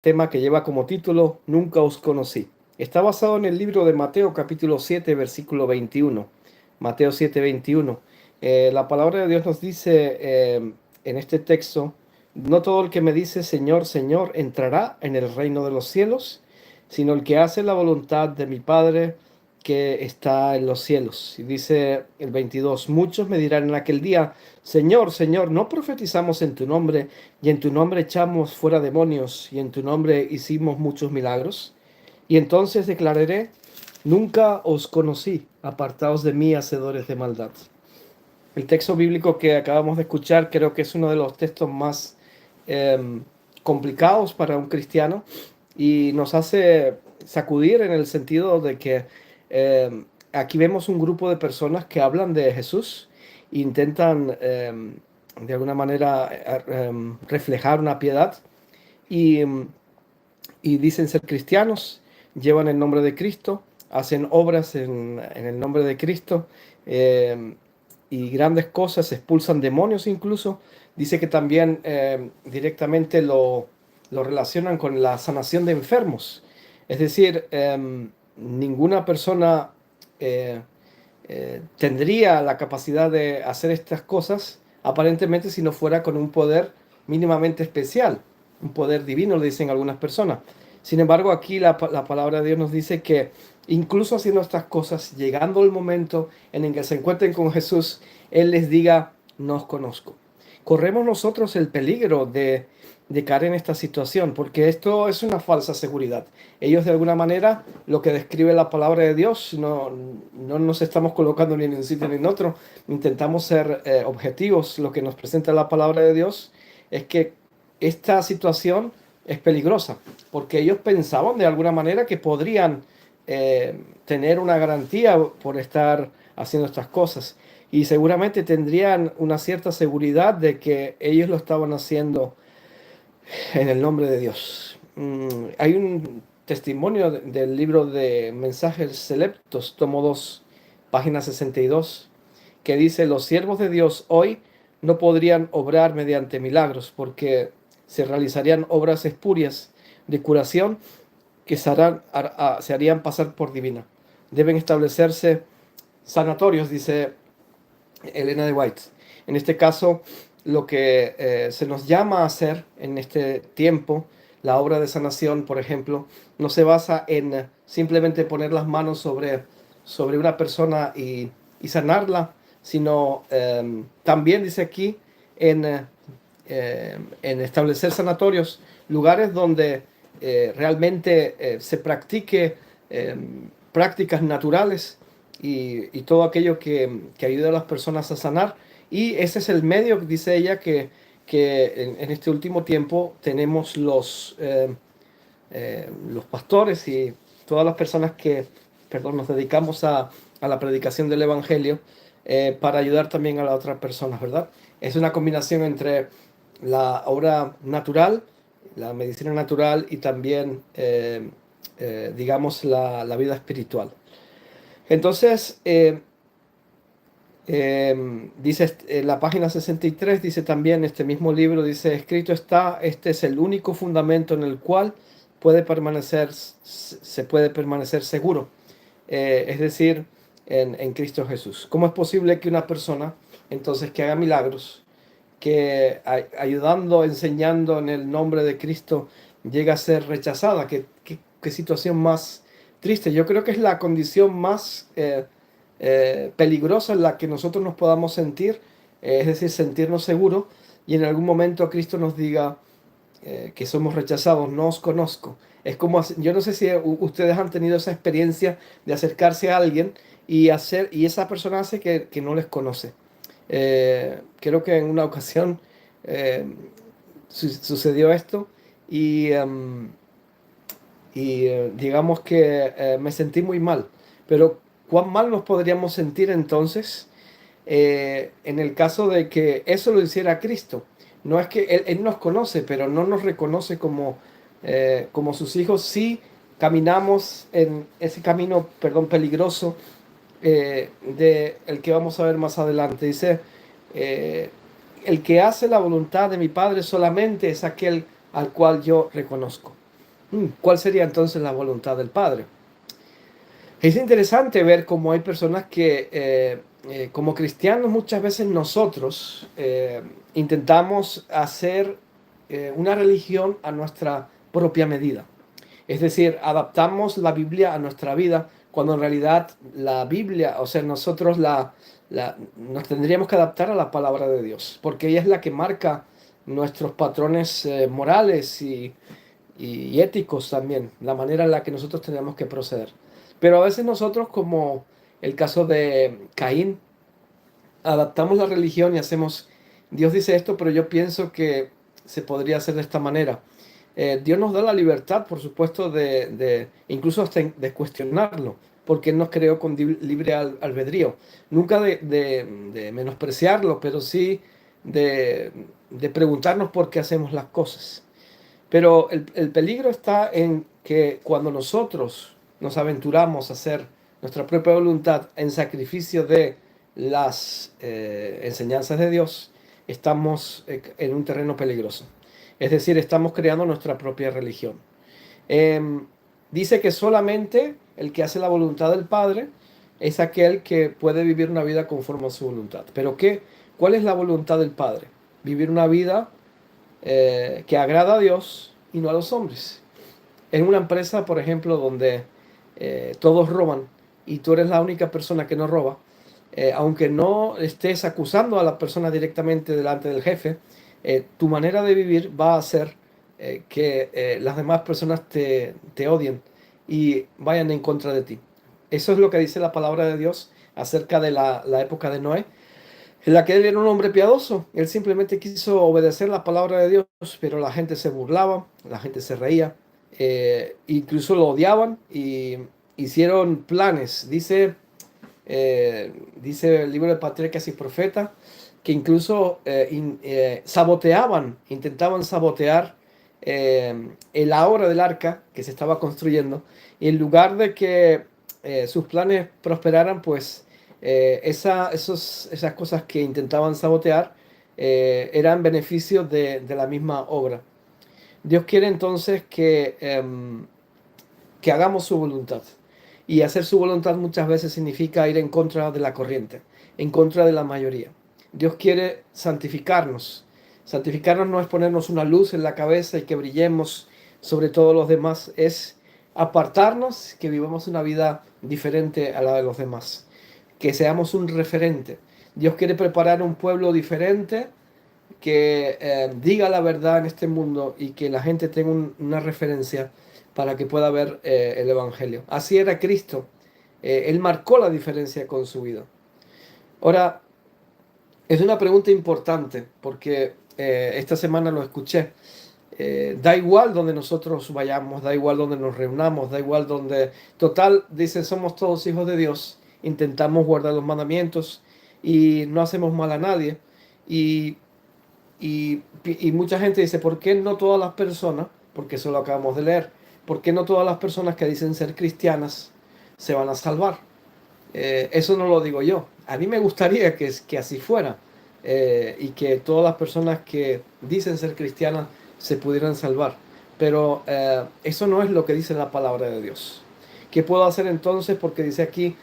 tema que lleva como título Nunca os conocí. Está basado en el libro de Mateo capítulo 7 versículo 21. Mateo 7 21. La palabra de Dios nos dice en este texto: no todo el que me dice Señor, Señor entrará en el reino de los cielos, sino el que hace la voluntad de mi Padre que está en los cielos. Y dice el 22: muchos me dirán en aquel día, Señor, Señor, ¿no profetizamos en tu nombre, y en tu nombre echamos fuera demonios, y en tu nombre hicimos muchos milagros? Y entonces declararé, nunca os conocí, apartaos de mí, hacedores de maldad. El texto bíblico que acabamos de escuchar creo que es uno de los textos más complicados para un cristiano, y nos hace sacudir en el sentido de que aquí vemos un grupo de personas que hablan de Jesús e intentan de alguna manera reflejar una piedad y, y dicen ser cristianos, llevan el nombre de Cristo, hacen obras en el nombre de Cristo, y grandes cosas, expulsan demonios incluso. Dice que también directamente lo relacionan con la sanación de enfermos. Es decir, ninguna persona eh, tendría la capacidad de hacer estas cosas aparentemente si no fuera con un poder mínimamente especial, un poder divino, le dicen algunas personas. Sin embargo, aquí la palabra de Dios nos dice que incluso haciendo estas cosas, llegando el momento en el que se encuentren con Jesús, Él les diga, no os conozco. Corremos nosotros el peligro de caer en esta situación, porque esto es una falsa seguridad. Ellos de alguna manera, lo que describe la palabra de Dios, no nos estamos colocando ni en un sitio ni en otro, intentamos ser objetivos. Lo que nos presenta la palabra de Dios es que esta situación es peligrosa, porque ellos pensaban de alguna manera que podrían tener una garantía por estar haciendo estas cosas, y seguramente tendrían una cierta seguridad de que ellos lo estaban haciendo en el nombre de Dios. Hay un testimonio del libro de Mensajes Selectos, tomo 2, página 62, que dice: los siervos de Dios hoy no podrían obrar mediante milagros, porque se realizarían obras espurias de curación que se harían pasar por divina. Deben establecerse sanatorios, dice Elena de White. En este caso, lo que se nos llama a hacer en este tiempo, la obra de sanación, por ejemplo, no se basa en simplemente poner las manos sobre una persona y sanarla, sino también dice aquí en establecer sanatorios, lugares donde realmente se practique prácticas naturales y todo aquello que ayuda a las personas a sanar. Y ese es el medio, dice ella, que en este último tiempo tenemos los pastores y todas las personas que, perdón, nos dedicamos a la predicación del Evangelio, para ayudar también a las otras personas, ¿verdad? Es una combinación entre la obra natural, la medicina natural, y también, digamos, la vida espiritual. Entonces, dice en la página 63, dice también este mismo libro, dice, escrito está, este es el único fundamento en el cual se puede permanecer seguro, es decir, en Cristo Jesús. ¿Cómo es posible que una persona, entonces, que haga milagros, que ayudando, enseñando en el nombre de Cristo, llega a ser rechazada? ¿Qué situación más triste? Yo creo que es la condición más peligrosa en la que nosotros nos podamos sentir, es decir, sentirnos seguros, y en algún momento Cristo nos diga que somos rechazados, no os conozco. Es como, yo no sé si ustedes han tenido esa experiencia de acercarse a alguien y esa persona hace que no les conoce. Creo que en una ocasión eh, sucedió esto, y, digamos que me sentí muy mal. Pero ¿cuán mal nos podríamos sentir entonces en el caso de que eso lo hiciera Cristo? No es que Él nos conoce, pero no nos reconoce como sus hijos. Sí caminamos en ese camino, perdón, peligroso, de el que vamos a ver más adelante. Dice, eh, el que hace la voluntad de mi Padre solamente es aquel al cual yo reconozco. ¿Cuál sería entonces la voluntad del Padre? Es interesante ver cómo hay personas que, como cristianos, muchas veces nosotros intentamos hacer una religión a nuestra propia medida. Es decir, adaptamos la Biblia a nuestra vida, cuando en realidad la Biblia, o sea, nosotros nos tendríamos que adaptar a la palabra de Dios, porque ella es la que marca nuestros patrones morales y éticos también, la manera en la que nosotros tenemos que proceder. Pero a veces nosotros, como el caso de Caín, adaptamos la religión y hacemos, Dios dice esto, pero yo pienso que se podría hacer de esta manera. Dios nos da la libertad, por supuesto, incluso hasta de cuestionarlo, porque Él nos creó con libre albedrío. Nunca de menospreciarlo, pero sí de, de preguntarnos por qué hacemos las cosas. Pero el peligro está en que cuando nosotros nos aventuramos a hacer nuestra propia voluntad en sacrificio de las enseñanzas de Dios, estamos en un terreno peligroso. Es decir, estamos creando nuestra propia religión. Em, Dice que solamente el que hace la voluntad del Padre es aquel que puede vivir una vida conforme a su voluntad. Pero ¿cuál es la voluntad del Padre? Vivir una vida que agrada a Dios y no a los hombres. En una empresa, por ejemplo, donde todos roban y tú eres la única persona que no roba, aunque no estés acusando a la persona directamente delante del jefe, tu manera de vivir va a hacer que las demás personas te odien y vayan en contra de ti. Eso es lo que dice la palabra de Dios acerca de la época de Noé, en la que él era un hombre piadoso. Él simplemente quiso obedecer la palabra de Dios, pero la gente se burlaba, la gente se reía, incluso lo odiaban y hicieron planes. Dice el libro de Patriarcas y Profetas que incluso saboteaban, intentaban sabotear la obra del arca que se estaba construyendo, y en lugar de que sus planes prosperaran, pues esas cosas que intentaban sabotear eran beneficios de la misma obra. Dios quiere entonces que hagamos su voluntad. Y hacer su voluntad muchas veces significa ir en contra de la corriente, en contra de la mayoría. Dios quiere santificarnos. Santificarnos no es ponernos una luz en la cabeza y que brillemos sobre todos los demás, es apartarnos, que vivamos una vida diferente a la de los demás, que seamos un referente. Dios quiere preparar un pueblo diferente que diga la verdad en este mundo y que la gente tenga una referencia para que pueda ver el Evangelio. Así era Cristo. Él marcó la diferencia con su vida. Ahora, es una pregunta importante porque esta semana lo escuché. Da igual donde nosotros vayamos, da igual donde nos reunamos, da igual donde... Total, dicen, somos todos hijos de Dios, intentamos guardar los mandamientos y no hacemos mal a nadie. Y y mucha gente dice, ¿por qué no todas las personas, porque eso lo acabamos de leer, por qué no todas las personas que dicen ser cristianas se van a salvar? Eso no lo digo yo. A mí me gustaría que así fuera y que todas las personas que dicen ser cristianas se pudieran salvar. Pero eso no es lo que dice la palabra de Dios. ¿Qué puedo hacer entonces? Porque dice aquí,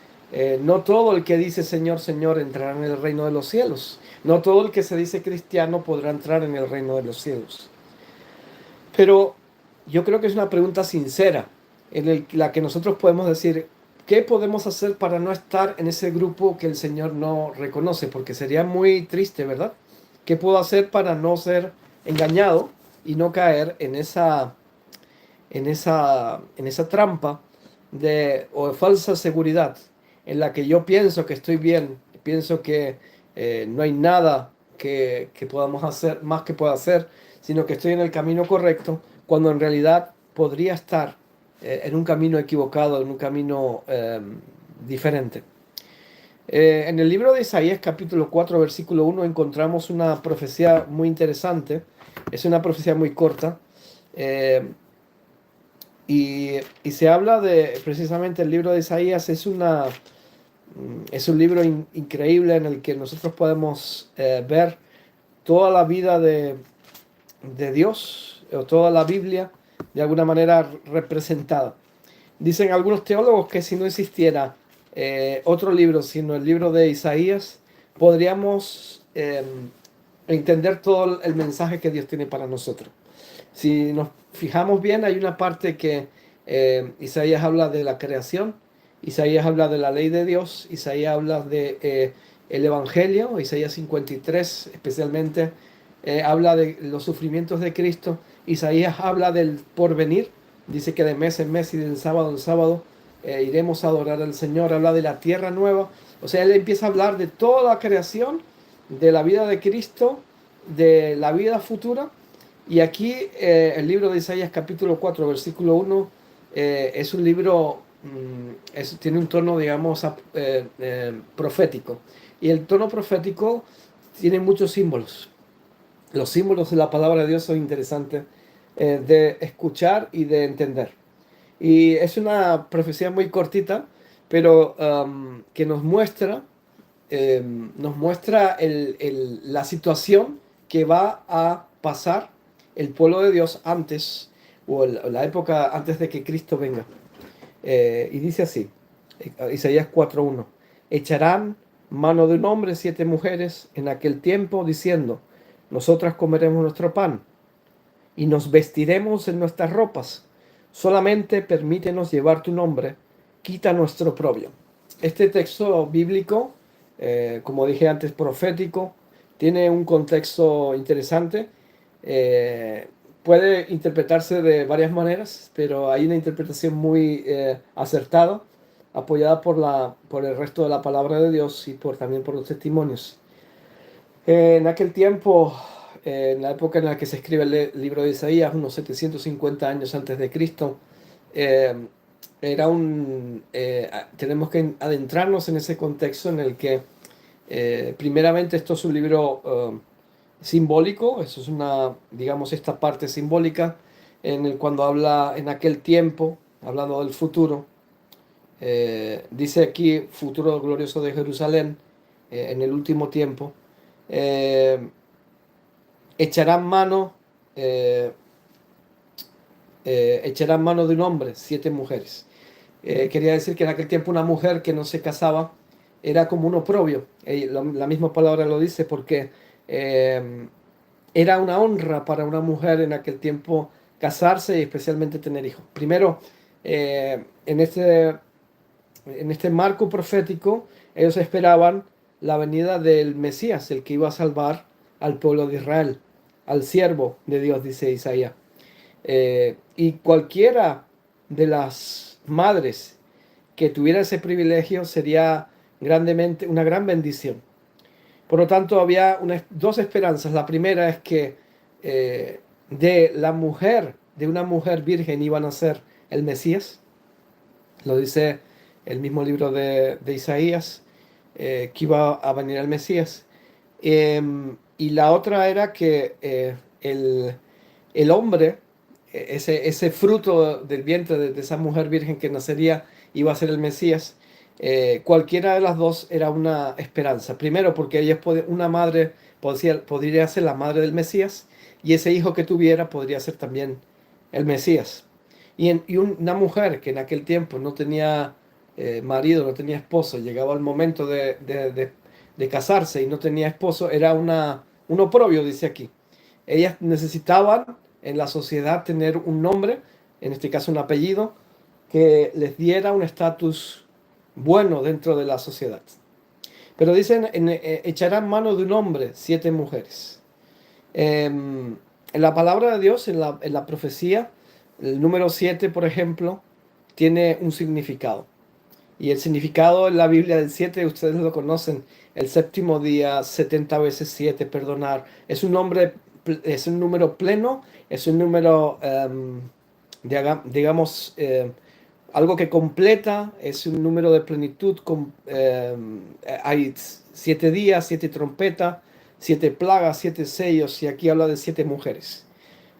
no todo el que dice Señor, Señor entrará en el reino de los cielos. No todo el que se dice cristiano podrá entrar en el reino de los cielos. Pero yo creo que es una pregunta sincera la que nosotros podemos decir, ¿qué podemos hacer para no estar en ese grupo que el Señor no reconoce? Porque sería muy triste, ¿verdad? ¿Qué puedo hacer para no ser engañado y no caer en esa trampa o de falsa seguridad en la que yo pienso que estoy bien, pienso que no hay nada que podamos hacer, más que pueda hacer, sino que estoy en el camino correcto, cuando en realidad podría estar en un camino equivocado, en un camino diferente? En el libro de Isaías, capítulo 4 versículo 1, encontramos una profecía muy interesante. Es una profecía muy corta. eh, y se habla de, precisamente el libro de Isaías es un libro increíble en el que nosotros podemos ver toda la vida de Dios, o toda la Biblia de alguna manera representada. Dicen algunos teólogos que si no existiera otro libro, sino el libro de Isaías, podríamos entender todo el mensaje que Dios tiene para nosotros. Si nos fijamos bien, hay una parte que Isaías habla de la creación, Isaías habla de la ley de Dios, Isaías habla de el Evangelio, Isaías 53 especialmente habla de los sufrimientos de Cristo, Isaías habla del porvenir, dice que de mes en mes y de sábado en sábado iremos a adorar al Señor, habla de la tierra nueva, o sea, él empieza a hablar de toda la creación, de la vida de Cristo, de la vida futura. Y aquí el libro de Isaías capítulo 4 versículo 1 es un libro, tiene un tono, digamos, profético. Y el tono profético tiene muchos símbolos. Los símbolos de la palabra de Dios son interesantes de escuchar y de entender. Y es una profecía muy cortita, pero que nos muestra la situación que va a pasar el pueblo de Dios antes, o la época antes de que Cristo venga. Y dice así, Isaías 4:1, echarán mano de un hombre 7 mujeres en aquel tiempo, diciendo, nosotras comeremos nuestro pan y nos vestiremos en nuestras ropas. Solamente permítenos llevar tu nombre, quita nuestro oprobio. Este texto bíblico, como dije antes, profético, tiene un contexto interesante. Puede interpretarse de varias maneras, pero hay una interpretación muy acertada, apoyada por el resto de la palabra de Dios y también por los testimonios. En aquel tiempo, en la época en la que se escribe el libro de Isaías, unos 750 años antes de Cristo, eh, tenemos que adentrarnos en ese contexto en el que primeramente esto es un libro simbólico, eso es digamos, esta parte simbólica cuando habla en aquel tiempo, hablando del futuro, dice aquí futuro glorioso de Jerusalén en el último tiempo, eh, echarán mano eh, echarán mano de un hombre 7 mujeres. Quería decir que en aquel tiempo una mujer que no se casaba era como un oprobio. La misma palabra lo dice porque era una honra para una mujer en aquel tiempo casarse y especialmente tener hijos. Primero, en este marco profético, ellos esperaban la venida del Mesías, el que iba a salvar al pueblo de Israel, al siervo de Dios, dice Isaías. Y cualquiera de las madres que tuviera ese privilegio sería grandemente una gran bendición. Por lo tanto, había dos esperanzas. La primera es que de una mujer virgen iba a nacer el Mesías. Lo dice el mismo libro de Isaías, que iba a venir el Mesías. Y la otra era que el hombre, ese fruto del vientre de esa mujer virgen que nacería, iba a ser el Mesías. Cualquiera de las dos era una esperanza. Primero, porque una madre podría ser la madre del Mesías, y ese hijo que tuviera podría ser también el Mesías. Y una mujer que en aquel tiempo no tenía marido, no tenía esposo, llegaba el momento de casarse y no tenía esposo, era un oprobio, dice aquí. Ellas necesitaban en la sociedad tener un nombre, en este caso un apellido, que les diera un estatus bueno dentro de la sociedad. Pero dicen, echarán mano de un hombre 7 mujeres. En la palabra de Dios, en la profecía, el número 7, por ejemplo, tiene un significado. Y el significado en la Biblia del 7, ustedes lo conocen, el séptimo día, 70 veces 7, perdonar. Es un número pleno, es un número, digamos, algo que completa, es un número de plenitud. Hay 7 días, 7 trompetas, 7 plagas, 7 sellos, y aquí habla de 7 mujeres.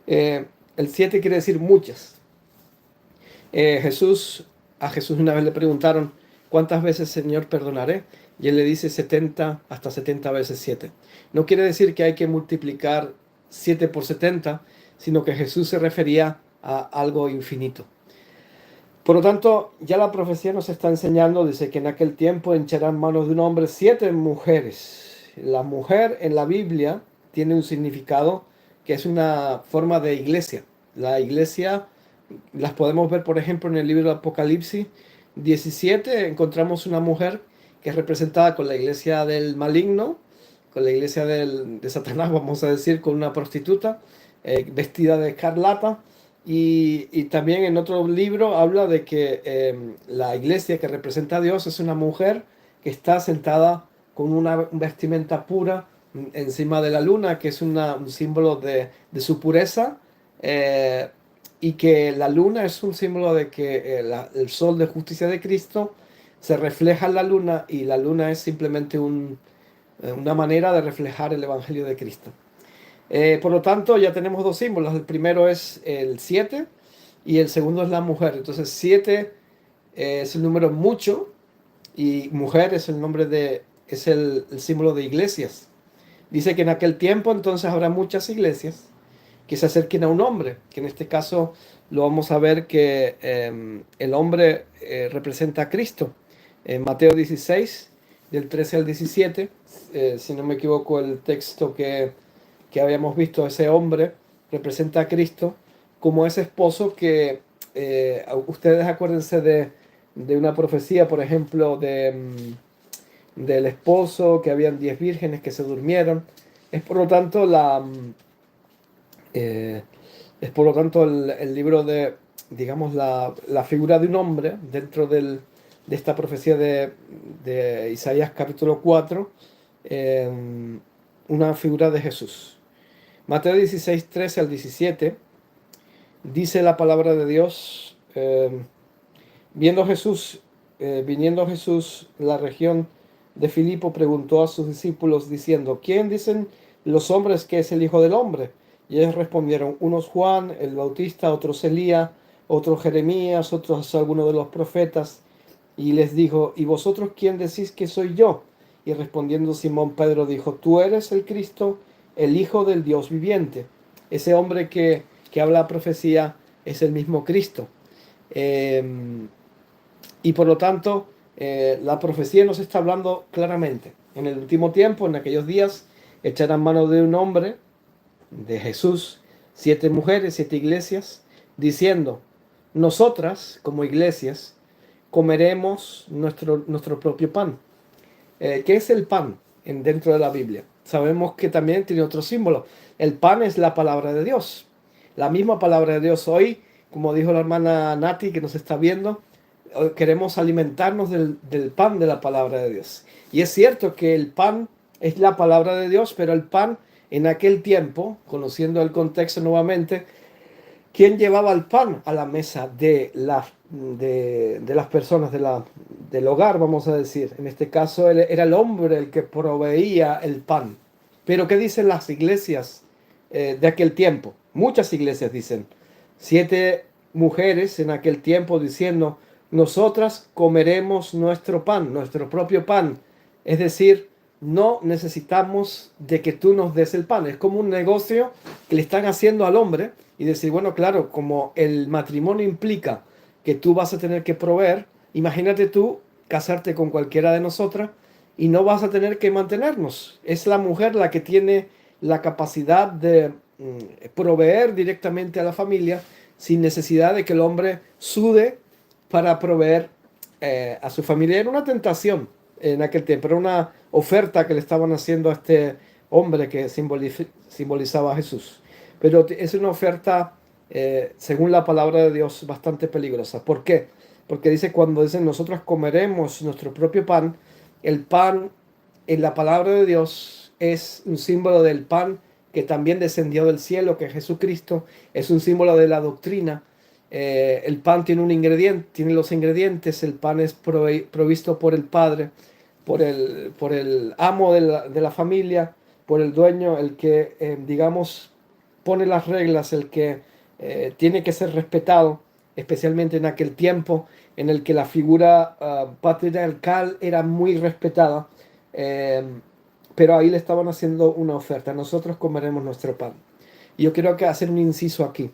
El 7 quiere decir muchas. A Jesús una vez le preguntaron, ¿cuántas veces, Señor, perdonaré? Y él le dice 70 hasta 70 veces 7. No quiere decir que hay que multiplicar 7 por 70, sino que Jesús se refería a algo infinito. Por lo tanto, ya la profecía nos está enseñando, dice que en aquel tiempo hincharán manos de un hombre 7 mujeres. La mujer en la Biblia tiene un significado que es una forma de iglesia. La iglesia las podemos ver, por ejemplo, en el libro de Apocalipsis 17, encontramos una mujer que es representada con la iglesia del maligno, con la iglesia de Satanás, vamos a decir, con una prostituta vestida de escarlata. Y también en otro libro habla de que la iglesia que representa a Dios es una mujer que está sentada con una vestimenta pura encima de la luna, que es un símbolo de su pureza, eh, y que la luna es un símbolo de que el sol de justicia de Cristo se refleja en la luna, y la luna es simplemente una manera de reflejar el Evangelio de Cristo. Por lo tanto, ya tenemos 2 símbolos. El primero es el 7 y el segundo es la mujer. Entonces, 7 es el número mucho y mujer es el símbolo de iglesias. Dice que en aquel tiempo entonces habrá muchas iglesias que se acerquen a un hombre, que en este caso lo vamos a ver que el hombre representa a Cristo. En Mateo 16, del 13 al 17, si no me equivoco, el texto que habíamos visto, ese hombre representa a Cristo como ese esposo que ustedes acuérdense de una profecía, por ejemplo, del esposo, que habían 10 vírgenes que se durmieron. Es por lo tanto eh, el libro digamos, la figura de un hombre dentro de esta profecía de Isaías capítulo 4, eh, una figura de Jesús. Mateo 16, 13 al 17, dice la palabra de Dios, viniendo Jesús en la región de Filipo, preguntó a sus discípulos diciendo, ¿quién dicen los hombres que es el Hijo del Hombre? Y ellos respondieron, unos Juan el Bautista, otros Elías, otros Jeremías, otros algunos de los profetas. Y les dijo, ¿y vosotros quién decís que soy yo? Y respondiendo Simón Pedro dijo, tú eres el Cristo, el Hijo del Dios viviente. Ese hombre que habla la profecía es el mismo Cristo. Y por lo tanto, la profecía nos está hablando claramente. En el último tiempo, en aquellos días, echarán mano de un hombre, de Jesús, 7 mujeres, 7 iglesias, diciendo, nosotras como iglesias comeremos nuestro propio pan. ¿Qué es el pan dentro de la Biblia? Sabemos que también tiene otro símbolo. El pan es la palabra de Dios. La misma palabra de Dios hoy, como dijo la hermana Nati que nos está viendo, hoy queremos alimentarnos del pan de la palabra de Dios. Y es cierto que el pan es la palabra de Dios, pero el pan en aquel tiempo, conociendo el contexto nuevamente, ¿quién llevaba el pan a la mesa de las personas del hogar, vamos a decir? En este caso era el hombre el que proveía el pan. Pero ¿qué dicen las iglesias de aquel tiempo? Muchas iglesias dicen, 7 mujeres en aquel tiempo diciendo, nosotras comeremos nuestro pan, nuestro propio pan. Es decir, no necesitamos de que tú nos des el pan. Es como un negocio que le están haciendo al hombre y decir, bueno, claro, como el matrimonio implica que tú vas a tener que proveer, imagínate tú casarte con cualquiera de nosotras y no vas a tener que mantenernos. Es la mujer la que tiene la capacidad de proveer directamente a la familia sin necesidad de que el hombre sude para proveer a su familia. Era una tentación en aquel tiempo, era una oferta que le estaban haciendo a este hombre que simbolizaba a Jesús. Pero es una oferta, según la palabra de Dios, bastante peligrosa. ¿Por qué? Porque dice, cuando dicen nosotros comeremos nuestro propio pan, el pan en la palabra de Dios es un símbolo del pan que también descendió del cielo, que es Jesucristo, es un símbolo de la doctrina. El pan tiene un ingrediente, tiene los ingredientes, el pan es provisto por el Padre, por el amo de la familia, por el dueño, el que, digamos, pone las reglas, el que tiene que ser respetado, especialmente en aquel tiempo en el que la figura patriarcal era muy respetada, eh, pero ahí le estaban haciendo una oferta, nosotros comeremos nuestro pan. Y yo quiero hacer un inciso aquí.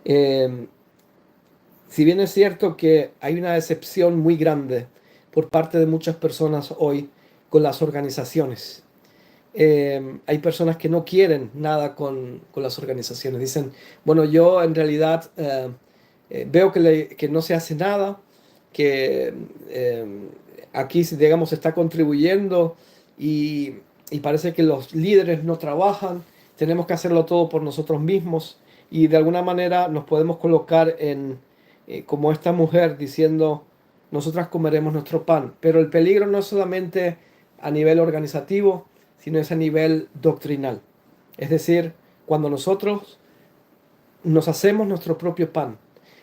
Eh, si bien es cierto que hay una decepción muy grande por parte de muchas personas hoy con las organizaciones, hay personas que no quieren nada con las organizaciones. Dicen, bueno, yo en realidad veo que no se hace nada, que eh, aquí, digamos, se está contribuyendo y, y parece que los líderes no trabajan, tenemos que hacerlo todo por nosotros mismos y de alguna manera nos podemos colocar como esta mujer diciendo, nosotras comeremos nuestro pan, pero el peligro no es solamente a nivel organizativo, sino es a nivel doctrinal. Es decir, cuando nosotros nos hacemos nuestro propio pan,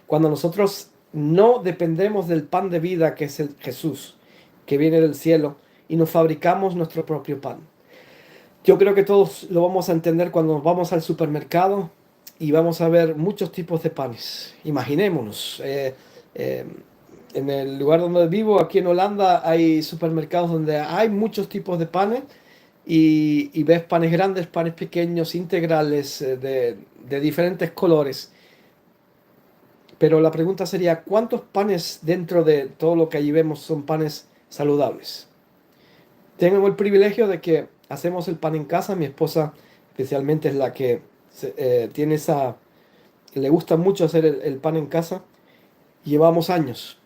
cuando nosotros no dependemos del pan de vida que es el Jesús, que viene del cielo, y nos fabricamos nuestro propio pan. Yo creo que todos lo vamos a entender cuando vamos al supermercado y vamos a ver muchos tipos de panes. Imaginémonos, eh, en el lugar donde vivo, aquí en Holanda, hay supermercados donde hay muchos tipos de panes y ves panes grandes, panes pequeños, integrales, de diferentes colores. Pero la pregunta sería, ¿cuántos panes dentro de todo lo que allí vemos son panes saludables? Tengo el privilegio de que hacemos el pan en casa. Mi esposa especialmente es la que tiene le gusta mucho hacer el pan en casa. Llevamos años.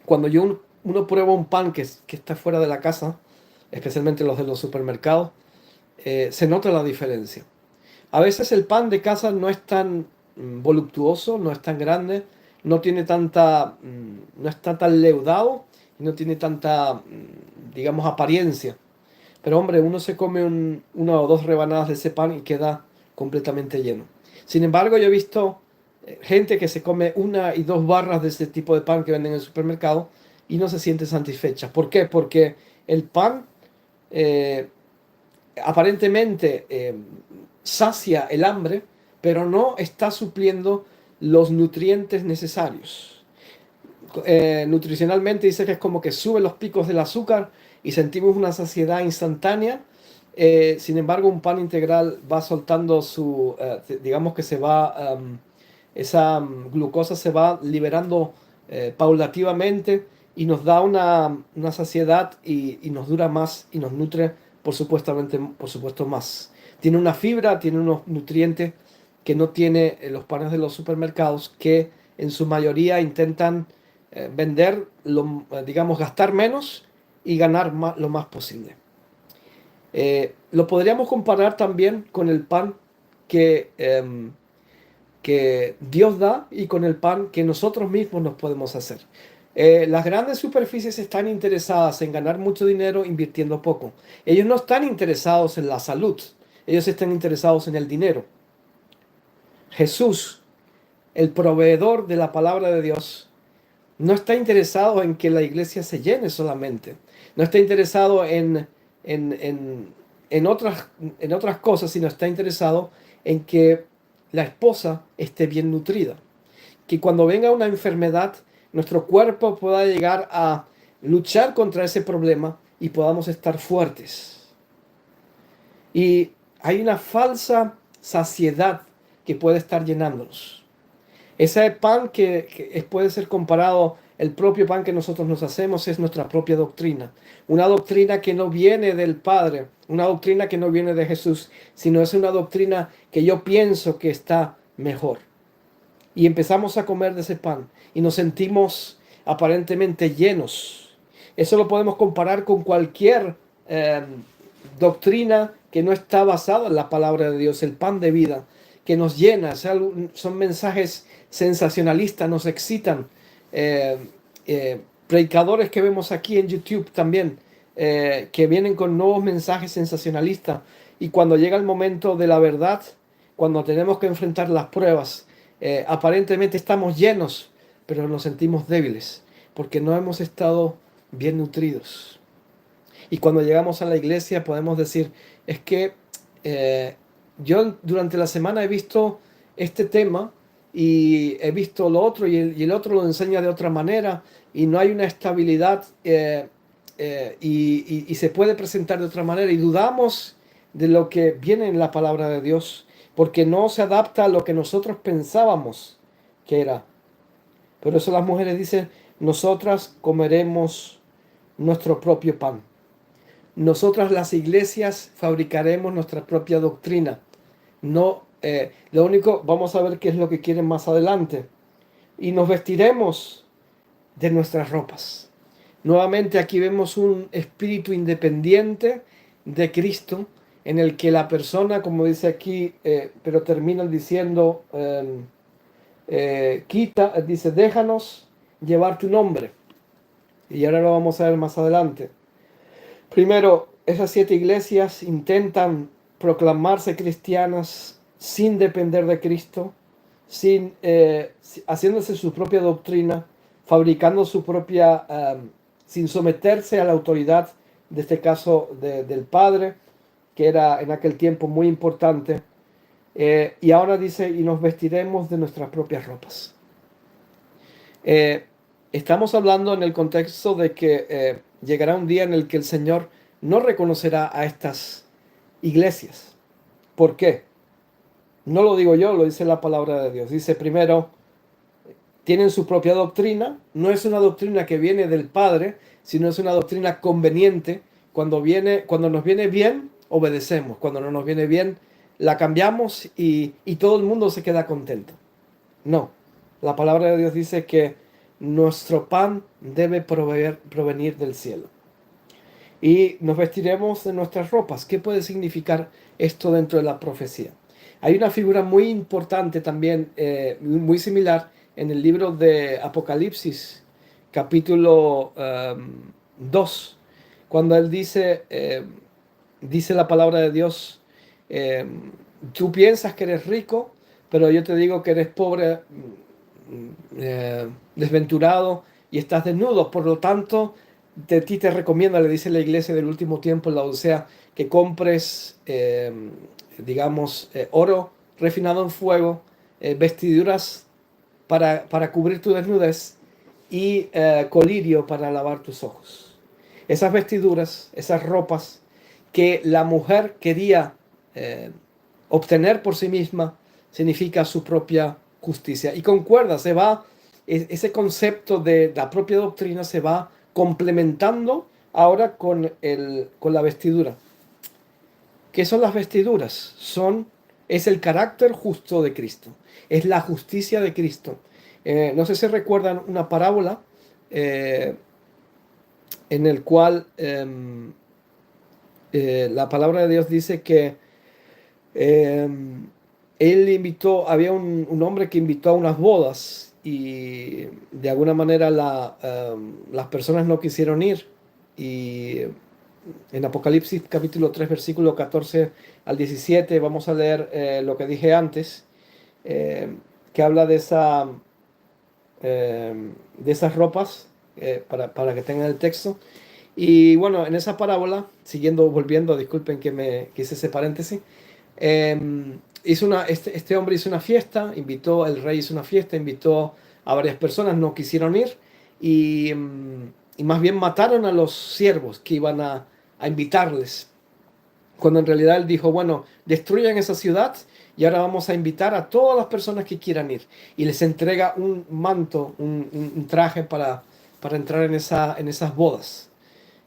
Cuando uno prueba un pan que está fuera de la casa, especialmente los de los supermercados, se nota la diferencia. A veces el pan de casa no es tan voluptuoso, no es tan grande, no está tan leudado y no tiene tanta, digamos, apariencia. Pero hombre, uno se come una o dos rebanadas de ese pan y queda completamente lleno. Sin embargo, yo he visto gente que se come una y dos barras de ese tipo de pan que venden en el supermercado y no se siente satisfecha. ¿Por qué? Porque el pan eh, aparentemente sacia el hambre, pero no está supliendo los nutrientes necesarios. Nutricionalmente dice que es como que sube los picos del azúcar y sentimos una saciedad instantánea. Sin embargo, un pan integral va soltando digamos que esa glucosa se va liberando paulativamente y nos da una saciedad y nos dura más y nos nutre por supuesto más. Tiene una fibra, tiene unos nutrientes que no tiene los panes de los supermercados que en su mayoría intentan vender, digamos, gastar menos y ganar lo más posible. Lo podríamos comparar también con el pan que Dios da y con el pan que nosotros mismos nos podemos hacer. Las grandes superficies están interesadas en ganar mucho dinero invirtiendo poco. Ellos no están interesados en la salud, ellos están interesados en el dinero. Jesús, el proveedor de la palabra de Dios, no está interesado en que la iglesia se llene solamente. No está interesado en, en, en otras cosas, sino está interesado en que la esposa esté bien nutrida. Que cuando venga una enfermedad, nuestro cuerpo pueda llegar a luchar contra ese problema y podamos estar fuertes. Y hay una falsa saciedad que puede estar llenándonos. Ese pan puede ser comparado, el propio pan que nosotros nos hacemos es nuestra propia doctrina. Una doctrina que no viene del Padre, una doctrina que no viene de Jesús, sino es una doctrina que yo pienso que está mejor. Y empezamos a comer de ese pan y nos sentimos aparentemente llenos. Eso lo podemos comparar con cualquier doctrina que no está basada en la palabra de Dios, el pan de vida, que nos llena. Son mensajes sensacionalistas, nos excitan. Predicadores que vemos aquí en YouTube también, que vienen con nuevos mensajes sensacionalistas. Y cuando llega el momento de la verdad, cuando tenemos que enfrentar las pruebas, aparentemente estamos llenos, pero nos sentimos débiles, porque no hemos estado bien nutridos. Y cuando llegamos a la iglesia podemos decir, es que yo durante la semana he visto este tema y he visto lo otro y el otro lo enseña de otra manera y no hay una estabilidad y se puede presentar de otra manera y dudamos de lo que viene en la palabra de Dios porque no se adapta a lo que nosotros pensábamos que era. Por eso las mujeres dicen, nosotras comeremos nuestro propio pan. Nosotras las iglesias fabricaremos nuestra propia doctrina. No, lo único, vamos a ver qué es lo que quieren más adelante. Y nos vestiremos de nuestras ropas. Nuevamente aquí vemos un espíritu independiente de Cristo, en el que la persona, como dice aquí, pero terminan diciendo, dice, déjanos llevar tu nombre. Y ahora lo vamos a ver más adelante. Primero, esas 7 iglesias intentan proclamarse cristianas sin depender de Cristo, haciéndose su propia doctrina, fabricando su propia, sin someterse a la autoridad, de este caso del Padre, que era en aquel tiempo muy importante. Y ahora dice, y nos vestiremos de nuestras propias ropas. Eh, Estamos hablando en el contexto de que llegará un día en el que el Señor no reconocerá a estas iglesias. ¿Por qué? No lo digo yo, lo dice la palabra de Dios. Dice primero, tienen su propia doctrina, no es una doctrina que viene del Padre, sino es una doctrina conveniente. Cuando nos viene bien, obedecemos. Cuando no nos viene bien, la cambiamos y todo el mundo se queda contento. No, la palabra de Dios dice que nuestro pan debe provenir del cielo. Y nos vestiremos de nuestras ropas. ¿Qué puede significar esto dentro de la profecía? Hay una figura muy importante también, muy similar, en el libro de Apocalipsis, capítulo 2, cuando él dice la palabra de Dios, eh, tú piensas que eres rico, pero yo te digo que eres pobre, desventurado y estás desnudo. Por lo tanto, de ti te recomiendo, le dice la iglesia del último tiempo en la Odisea, que compres, digamos, oro refinado en fuego, vestiduras para cubrir tu desnudez y colirio para lavar tus ojos. Esas vestiduras, esas ropas que la mujer quería obtener por sí misma, significa su propia justicia. Y concuerda, ese concepto de la propia doctrina se va complementando ahora con la vestidura. ¿Qué son las vestiduras? Es el carácter justo de Cristo, es la justicia de Cristo. No sé si recuerdan una parábola eh, en el cual la palabra de Dios dice que eh, había un hombre que invitó a unas bodas y de alguna manera las personas no quisieron ir. Y en Apocalipsis capítulo 3 versículo 14 al 17 vamos a leer lo que dije antes, eh, que habla de esas ropas, para que tengan el texto. Y bueno, en esa parábola, volviendo, disculpen que hice ese paréntesis, este hombre hizo una fiesta, el rey hizo una fiesta, invitó a varias personas, no quisieron ir y más bien mataron a los siervos que iban a invitarles. Cuando en realidad él dijo, bueno, destruyan esa ciudad y ahora vamos a invitar a todas las personas que quieran ir. Y les entrega un manto, un traje para entrar en esas bodas.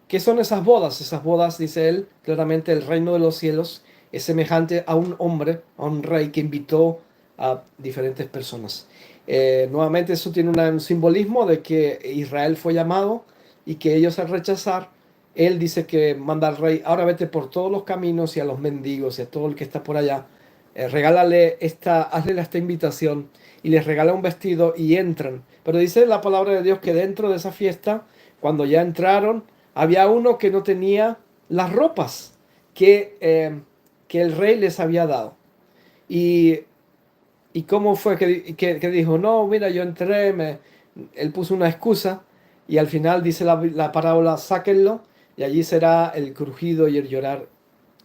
¿Qué son esas bodas? Esas bodas, dice él, claramente el reino de los cielos es semejante a un hombre, a un rey que invitó a diferentes personas. Nuevamente eso tiene un simbolismo de que Israel fue llamado y que ellos al rechazar, él dice que manda al rey, ahora vete por todos los caminos y a los mendigos y a todo el que está por allá, hazle esta invitación y les regala un vestido y entran. Pero dice la palabra de Dios que dentro de esa fiesta, cuando ya entraron, había uno que no tenía las ropas que el rey les había dado. Y, y cómo fue que dijo, no, mira, yo entré, él puso una excusa y al final dice la parábola, sáquenlo y allí será el crujido y el llorar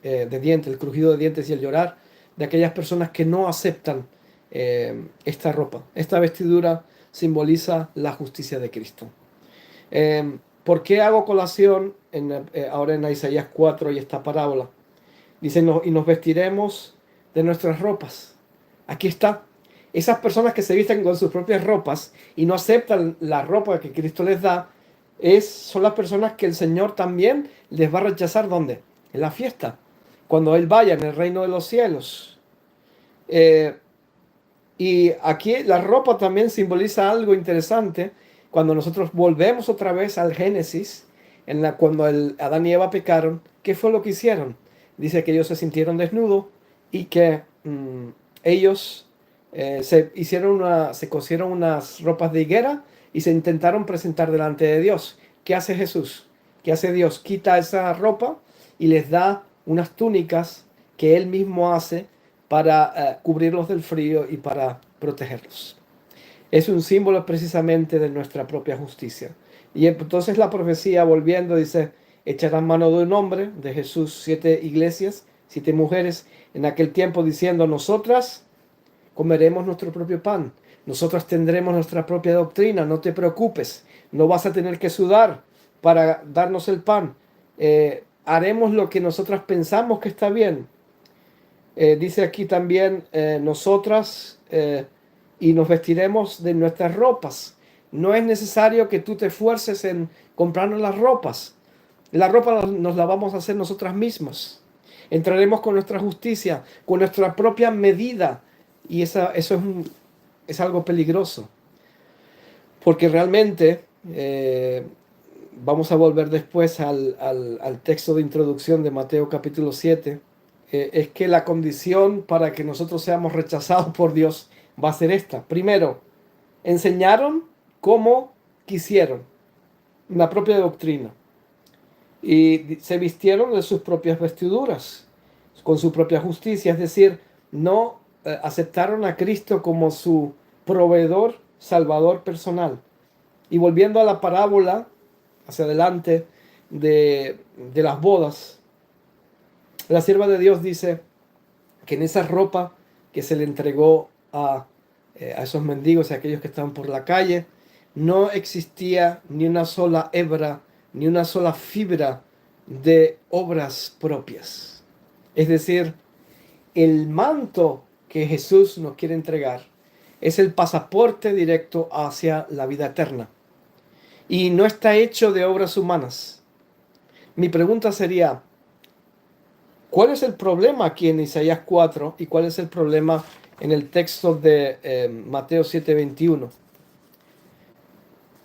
de dientes, el crujido de dientes y el llorar de aquellas personas que no aceptan esta ropa. Esta vestidura simboliza la justicia de Cristo. ¿Por qué hago colación ahora en Isaías 4 y esta parábola? Dice, y nos vestiremos de nuestras ropas. Aquí está. Esas personas que se visten con sus propias ropas y no aceptan la ropa que Cristo les da, son las personas que el Señor también les va a rechazar. ¿Dónde? En la fiesta, cuando Él vaya en el reino de los cielos. Eh, y aquí la ropa también simboliza algo interesante. Cuando nosotros volvemos otra vez al Génesis, cuando Adán y Eva pecaron, ¿qué fue lo que hicieron? Dice que ellos se sintieron desnudos y que ellos se cosieron unas ropas de higuera y se intentaron presentar delante de Dios. ¿Qué hace Jesús? ¿Qué hace Dios? Quita esa ropa y les da unas túnicas que Él mismo hace para cubrirlos del frío y para protegerlos. Es un símbolo precisamente de nuestra propia justicia. Y entonces la profecía, volviendo, dice: echarán mano de un hombre, de Jesús, 7 iglesias, 7 mujeres, en aquel tiempo, diciendo: nosotras comeremos nuestro propio pan, nosotras tendremos nuestra propia doctrina, no te preocupes, no vas a tener que sudar para darnos el pan, haremos lo que nosotras pensamos que está bien. Dice aquí también, nosotras, y nos vestiremos de nuestras ropas. No es necesario que tú te esfuerces en comprarnos las ropas. La ropa nos la vamos a hacer nosotras mismas. Entraremos con nuestra justicia, con nuestra propia medida. Y eso es algo peligroso. Porque realmente, vamos a volver después al texto de introducción de Mateo capítulo 7, es que la condición para que nosotros seamos rechazados por Dios va a ser esta. Primero, enseñaron como quisieron, la propia doctrina, y se vistieron de sus propias vestiduras, con su propia justicia, es decir, no aceptaron a Cristo como su proveedor, salvador personal. Y volviendo a la parábola, hacia adelante, de las bodas, la sierva de Dios dice que en esa ropa que se le entregó a esos mendigos y a aquellos que estaban por la calle, no existía ni una sola hebra, ni una sola fibra de obras propias. Es decir, el manto que Jesús nos quiere entregar es el pasaporte directo hacia la vida eterna. Y no está hecho de obras humanas. Mi pregunta sería: ¿cuál es el problema aquí en Isaías 4 y cuál es el problema en el texto de Mateo 7:21?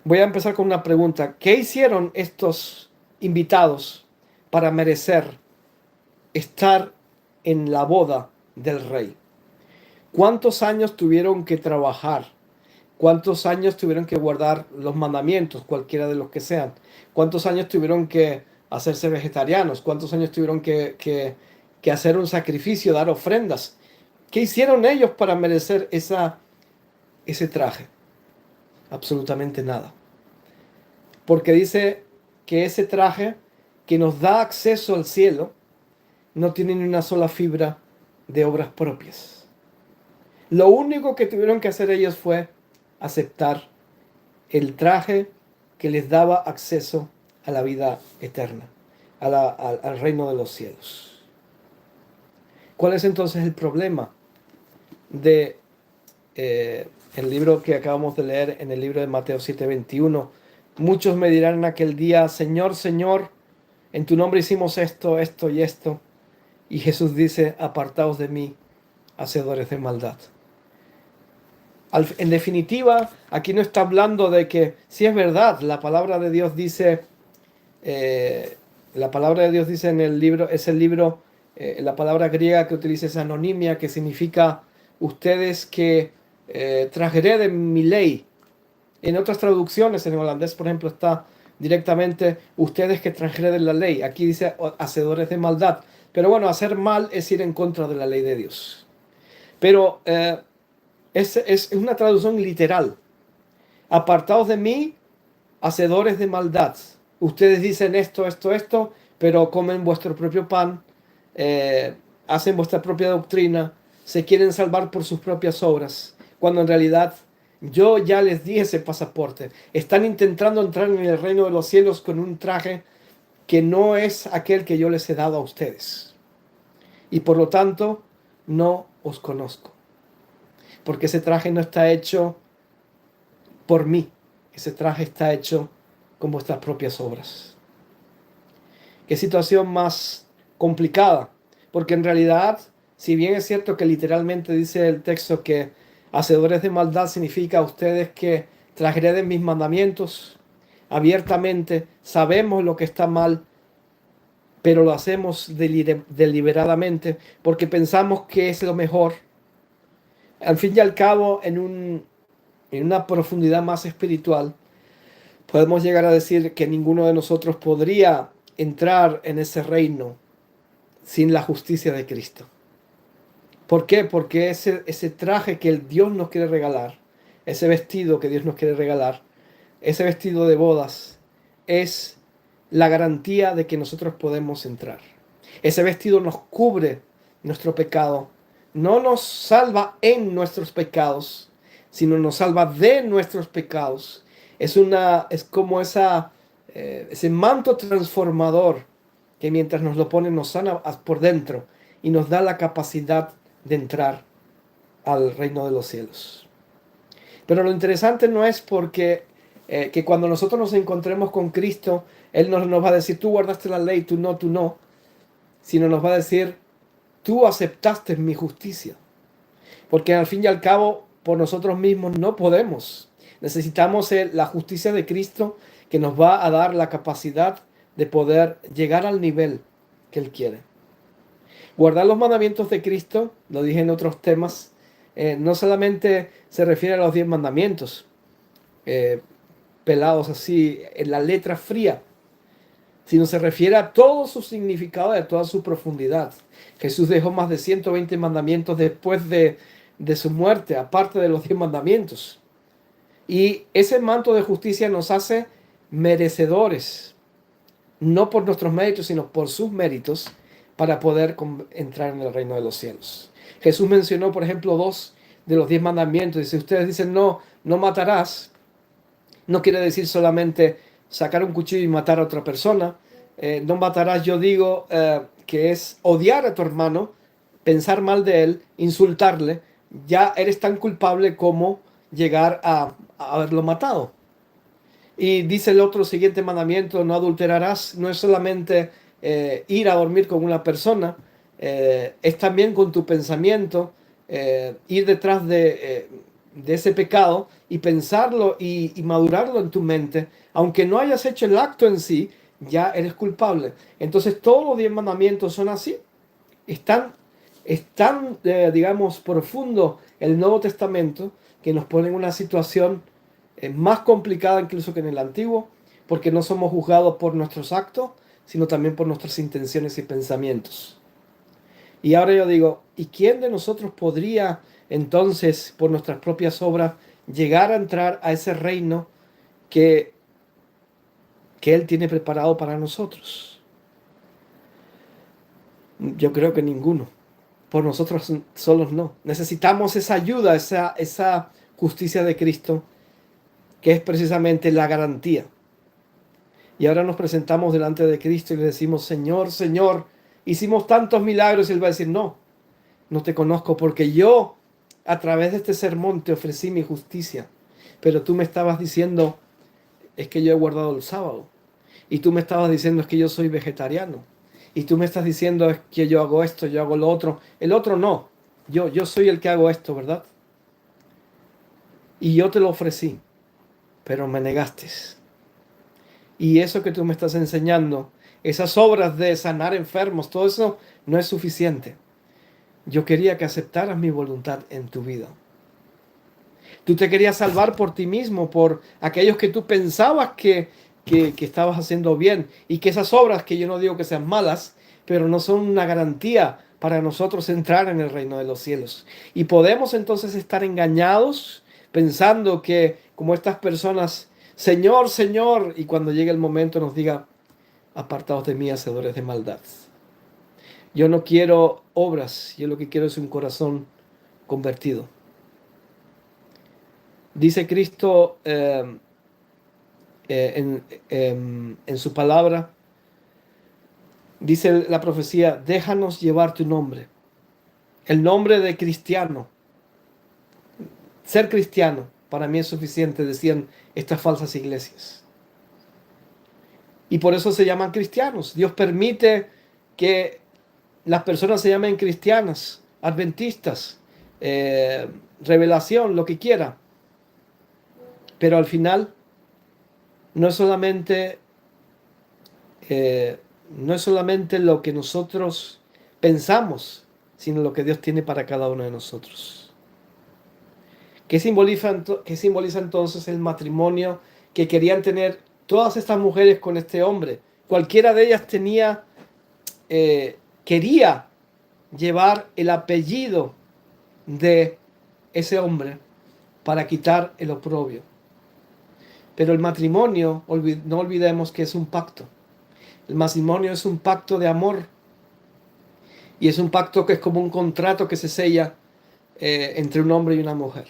Voy a empezar con una pregunta. ¿Qué hicieron estos invitados para merecer estar en la boda del rey? ¿Cuántos años tuvieron que trabajar? ¿Cuántos años tuvieron que guardar los mandamientos, cualquiera de los que sean? ¿Cuántos años tuvieron que hacerse vegetarianos? ¿Cuántos años tuvieron que hacer un sacrificio, dar ofrendas? ¿Qué hicieron ellos para merecer ese traje? Absolutamente nada. Porque dice que ese traje que nos da acceso al cielo no tiene ni una sola fibra de obras propias. Lo único que tuvieron que hacer ellos fue aceptar el traje que les daba acceso a la vida eterna, al reino de los cielos. ¿Cuál es entonces el problema de el libro que acabamos de leer en el libro de Mateo 7:21? Muchos me dirán en aquel día: Señor, Señor, en tu nombre hicimos esto, esto y esto. Y Jesús dice: apartaos de mí, hacedores de maldad. En definitiva, aquí no está hablando de que, si es verdad, la palabra de Dios dice, en el libro, la palabra griega que utiliza es anonimia, que significa ustedes que transgreden mi ley. En otras traducciones, en holandés, por ejemplo, está directamente ustedes que transgreden la ley. Aquí dice hacedores de maldad. Pero bueno, hacer mal es ir en contra de la ley de Dios. Pero es una traducción literal. Apartaos de mí, hacedores de maldad. Ustedes dicen esto, esto, esto, pero comen vuestro propio pan, hacen vuestra propia doctrina, se quieren salvar por sus propias obras, cuando en realidad yo ya les di ese pasaporte. Están intentando entrar en el reino de los cielos con un traje que no es aquel que yo les he dado a ustedes. Y por lo tanto, no os conozco. Porque ese traje no está hecho por mí, ese traje está hecho con vuestras propias obras. Qué situación más complicada, porque en realidad, si bien es cierto que literalmente dice el texto que hacedores de maldad significa ustedes que transgreden mis mandamientos abiertamente, sabemos lo que está mal, pero lo hacemos deliberadamente porque pensamos que es lo mejor. Al fin y al cabo, en una profundidad más espiritual, podemos llegar a decir que ninguno de nosotros podría entrar en ese reino sin la justicia de Cristo. ¿Por qué? Porque ese traje que el Dios nos quiere regalar, ese vestido que Dios nos quiere regalar, ese vestido de bodas, es la garantía de que nosotros podemos entrar. Ese vestido nos cubre nuestro pecado, no nos salva en nuestros pecados, sino nos salva de nuestros pecados. Es como ese manto transformador que mientras nos lo pone nos sana por dentro y nos da la capacidad de entrar al reino de los cielos. Pero lo interesante no es porque que cuando nosotros nos encontremos con Cristo, Él no nos va a decir, tú guardaste la ley, tú no, sino nos va a decir, tú aceptaste mi justicia. Porque al fin y al cabo, por nosotros mismos no podemos. Necesitamos la justicia de Cristo que nos va a dar la capacidad de poder llegar al nivel que Él quiere. Guardar los mandamientos de Cristo, lo dije en otros temas, no solamente se refiere a los 10 mandamientos, pelados así en la letra fría, sino se refiere a todo su significado y a toda su profundidad. Jesús dejó más de 120 mandamientos después de su muerte, aparte de los 10 mandamientos. Y ese manto de justicia nos hace merecedores, no por nuestros méritos, sino por sus méritos, para poder entrar en el reino de los cielos. Jesús mencionó, por ejemplo, 2 de los 10 mandamientos. Y si ustedes dicen no matarás, no quiere decir solamente sacar un cuchillo y matar a otra persona. No matarás, yo digo, que es odiar a tu hermano, pensar mal de él, insultarle. Ya eres tan culpable como llegar a haberlo matado. Y dice el otro siguiente mandamiento, no adulterarás, no es solamente ir a dormir con una persona, es también con tu pensamiento, ir detrás de ese pecado y pensarlo y madurarlo en tu mente, aunque no hayas hecho el acto en sí, ya eres culpable. Entonces todos los 10 mandamientos son así, están digamos, profundo el Nuevo Testamento, que nos pone en una situación más complicada incluso que en el Antiguo, porque no somos juzgados por nuestros actos, sino también por nuestras intenciones y pensamientos. Y ahora yo digo, ¿y quién de nosotros podría entonces, por nuestras propias obras, llegar a entrar a ese reino que Él tiene preparado para nosotros? Yo creo que ninguno. Por nosotros solos no. Necesitamos esa ayuda, esa justicia de Cristo, que es precisamente la garantía. Y ahora nos presentamos delante de Cristo y le decimos, Señor, Señor, hicimos tantos milagros. Y Él va a decir, no te conozco porque yo a través de este sermón te ofrecí mi justicia. Pero tú me estabas diciendo, es que yo he guardado el sábado. Y tú me estabas diciendo, es que yo soy vegetariano. Y tú me estás diciendo, es que yo hago esto, yo hago lo otro. El otro no. Yo soy el que hago esto, ¿verdad? Y yo te lo ofrecí, pero me negaste. Y eso que tú me estás enseñando, esas obras de sanar enfermos, todo eso no es suficiente. Yo quería que aceptaras mi voluntad en tu vida. Tú te querías salvar por ti mismo, por aquellos que tú pensabas que estabas haciendo bien. Y que esas obras, que yo no digo que sean malas, pero no son una garantía para nosotros entrar en el reino de los cielos. Y podemos entonces estar engañados pensando que como estas personas, Señor, Señor, y cuando llegue el momento nos diga, apartados de mí, hacedores de maldad. Yo no quiero obras, yo lo que quiero es un corazón convertido. Dice Cristo en su palabra, dice la profecía, déjanos llevar tu nombre. el nombre de cristiano, ser cristiano, para mí es suficiente, decían estas falsas iglesias. Y por eso se llaman cristianos. Dios permite que las personas se llamen cristianas, adventistas, revelación, lo que quiera. Pero al final no es solamente, no es solamente lo que nosotros pensamos, sino lo que Dios tiene para cada uno de nosotros. ¿Qué simboliza entonces el matrimonio que querían tener todas estas mujeres con este hombre? Cualquiera de ellas quería llevar el apellido de ese hombre para quitar el oprobio. Pero el matrimonio, no olvidemos que es un pacto. El matrimonio es un pacto de amor. Y es un pacto que es como un contrato que se sella entre un hombre y una mujer.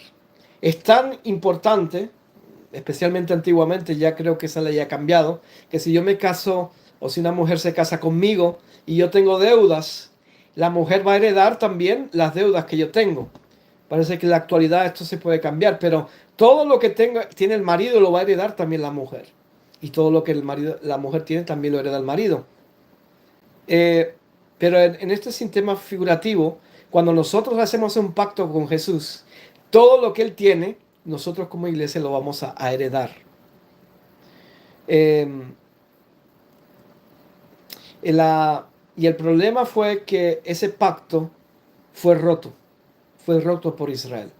Es tan importante, especialmente antiguamente, ya creo que esa ley ha cambiado, que si yo me caso o si una mujer se casa conmigo y yo tengo deudas, la mujer va a heredar también las deudas que yo tengo. Parece que en la actualidad esto se puede cambiar, pero todo lo que tiene el marido lo va a heredar también la mujer. Y todo lo que la mujer tiene también lo hereda el marido. Pero en este sistema figurativo, cuando nosotros hacemos un pacto con Jesús, todo lo que Él tiene, nosotros como iglesia lo vamos a heredar. Eh, y el problema fue que ese pacto fue roto por Israel.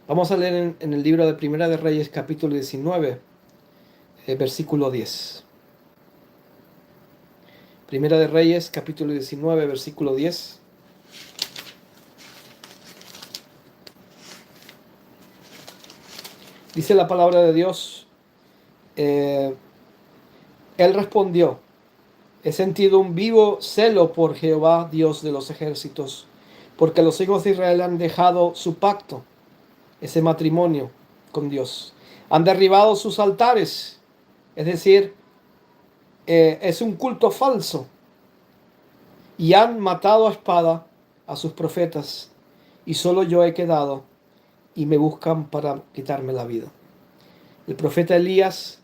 Vamos a leer en el libro de Primera de Reyes, capítulo 19, versículo 10. Primera de Reyes, capítulo 19, versículo 10. Dice la palabra de Dios, él respondió, he sentido un vivo celo por Jehová, Dios de los ejércitos, porque los hijos de Israel han dejado su pacto, ese matrimonio con Dios. Han derribado sus altares, es decir, es un culto falso, y han matado a espada a sus profetas, y solo yo he quedado, y me buscan para quitarme la vida. El profeta Elías,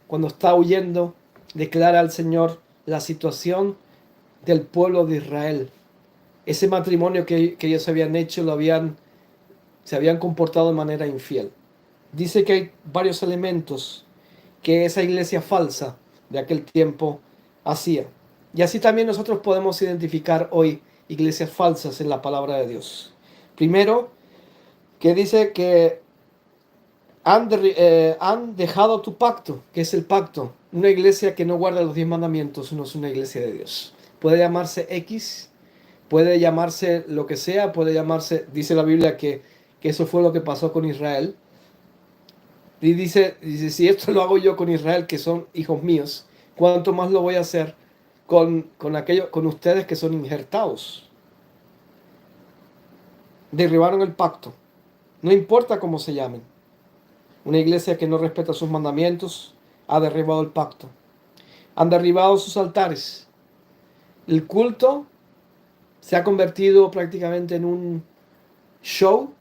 cuando está huyendo, declara al Señor la situación del pueblo de Israel. Ese matrimonio que ellos habían hecho, se habían comportado de manera infiel. Dice que hay varios elementos que esa iglesia falsa de aquel tiempo hacía. Y así también nosotros podemos identificar hoy iglesias falsas en la palabra de Dios. Primero, que dice que han dejado tu pacto, que es el pacto. Una iglesia que no guarda los 10 mandamientos no es una iglesia de Dios. Puede llamarse X, puede llamarse lo que sea, puede llamarse, dice la Biblia que eso fue lo que pasó con Israel. Y dice, si esto lo hago yo con Israel, que son hijos míos, ¿cuánto más lo voy a hacer con ustedes que son injertados? Derribaron el pacto, no importa cómo se llamen. Una iglesia que no respeta sus mandamientos ha derribado el pacto. Han derribado sus altares. El culto se ha convertido prácticamente en un show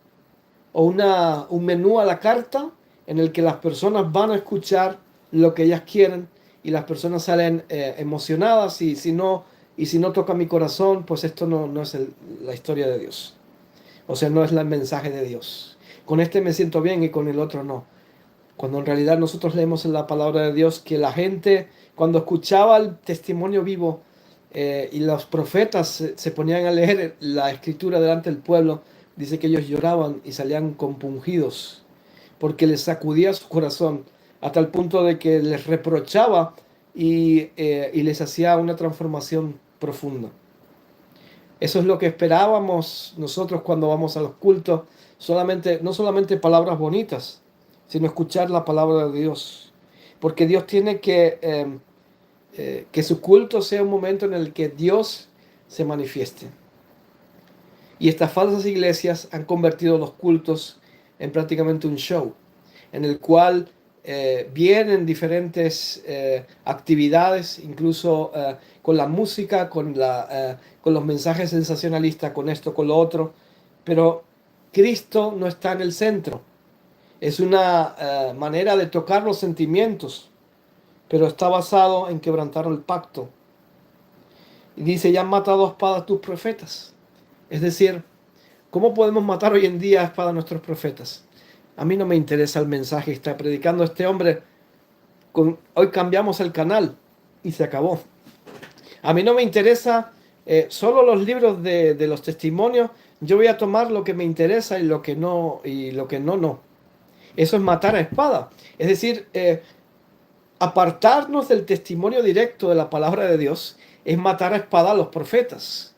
o un menú a la carta en el que las personas van a escuchar lo que ellas quieren y las personas salen emocionadas y si no toca mi corazón, pues esto no es la historia de Dios. O sea, no es el mensaje de Dios. Con este me siento bien y con el otro no. Cuando en realidad nosotros leemos en la palabra de Dios que la gente, cuando escuchaba el testimonio vivo y los profetas se ponían a leer la escritura delante del pueblo, dice que ellos lloraban y salían compungidos porque les sacudía su corazón hasta el punto de que les reprochaba y les hacía una transformación profunda. Eso es lo que esperábamos nosotros cuando vamos a los cultos, no solamente palabras bonitas, sino escuchar la palabra de Dios. Porque Dios tiene que su culto sea un momento en el que Dios se manifieste. Y estas falsas iglesias han convertido los cultos en prácticamente un show, en el cual bien en diferentes actividades, incluso con la música, con los mensajes sensacionalistas, con esto, con lo otro, pero Cristo no está en el centro. Es una manera de tocar los sentimientos, pero está basado en quebrantar el pacto. Y dice, ya han matado a espada tus profetas. Es decir, ¿cómo podemos matar hoy en día a espada a nuestros profetas? A mí no me interesa el mensaje que está predicando este hombre. Hoy cambiamos el canal y se acabó. A mí no me interesa solo los libros de los testimonios. Yo voy a tomar lo que me interesa y lo que no, no. Eso es matar a espada. Es decir, apartarnos del testimonio directo de la palabra de Dios es matar a espada a los profetas.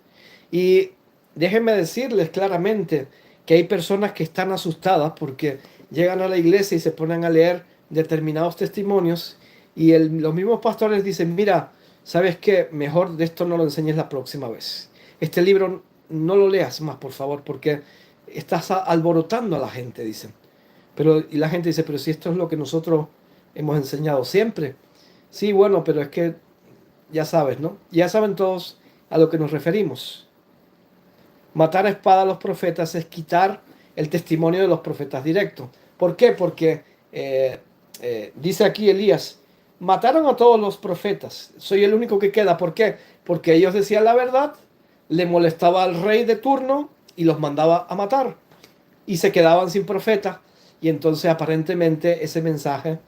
Y déjenme decirles claramente que hay personas que están asustadas porque llegan a la iglesia y se ponen a leer determinados testimonios y los mismos pastores dicen, mira, ¿sabes qué? Mejor de esto no lo enseñes la próxima vez. Este libro no lo leas más, por favor, porque estás alborotando a la gente, dicen. Y la gente dice, pero si esto es lo que nosotros hemos enseñado siempre. Sí, bueno, pero es que ya sabes, ¿no? Ya saben todos a lo que nos referimos. Matar a espada a los profetas es quitar el testimonio de los profetas directos. ¿Por qué? Porque dice aquí Elías, mataron a todos los profetas, soy el único que queda. ¿Por qué? Porque ellos decían la verdad, le molestaba al rey de turno y los mandaba a matar. Y se quedaban sin profeta. Y entonces aparentemente ese mensaje